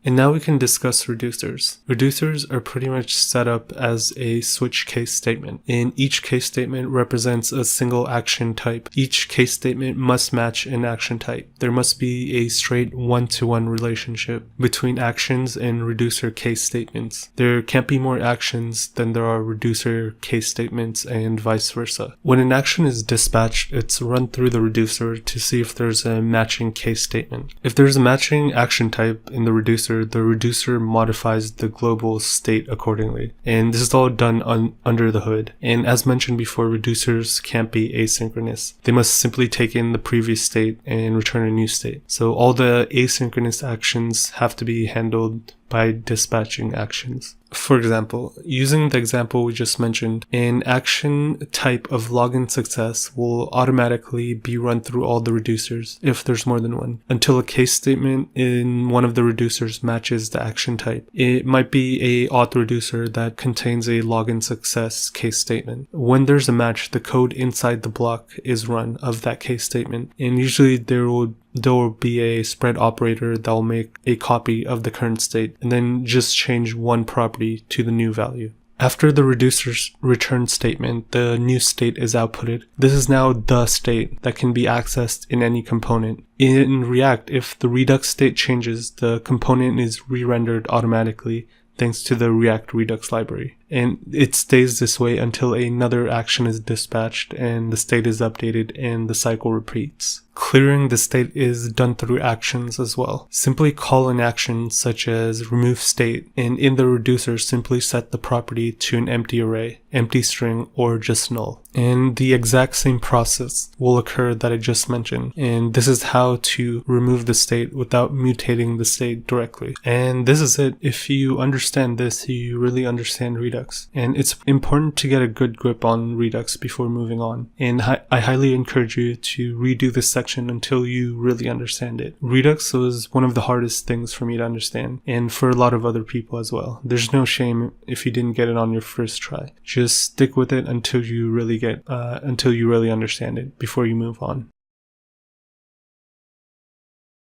And now we can discuss reducers. Reducers are pretty much set up as a switch case statement, and each case statement represents a single action type. Each case statement must match an action type. There must be a straight one-to-one relationship between actions and reducer case statements. There can't be more actions than there are reducer case statements, and vice versa. When an action is dispatched, it's run through the reducer to see if there's a matching case statement. If there's a matching action type in the reducer modifies the global state accordingly. And this is all done under the hood. And as mentioned before, reducers can't be asynchronous. They must simply take in the previous state and return a new state. So all the asynchronous actions have to be handled by dispatching actions. For example, using the example we just mentioned, an action type of login success will automatically be run through all the reducers if there's more than one, until a case statement in one of the reducers matches the action type. It might be a auth reducer that contains a login success case statement. When there's a match, the code inside the block is run of that case statement, and usually there will be a spread operator that will make a copy of the current state and then just change one property to the new value. After the reducer's return statement, the new state is outputted. This is now the state that can be accessed in any component. In React, if the Redux state changes, the component is re-rendered automatically thanks to the React Redux library. And it stays this way until another action is dispatched and the state is updated and the cycle repeats. Clearing the state is done through actions as well. Simply call an action such as remove state, and in the reducer simply set the property to an empty array, empty string, or just null. And the exact same process will occur that I just mentioned. And this is how to remove the state without mutating the state directly. And this is it. If you understand this, you really understand Redux. And it's important to get a good grip on Redux before moving on. And I highly encourage you to redo this section until you really understand it. Redux was one of the hardest things for me to understand, and for a lot of other people as well. There's no shame if you didn't get it on your first try. Just stick with it until you really understand it before you move on.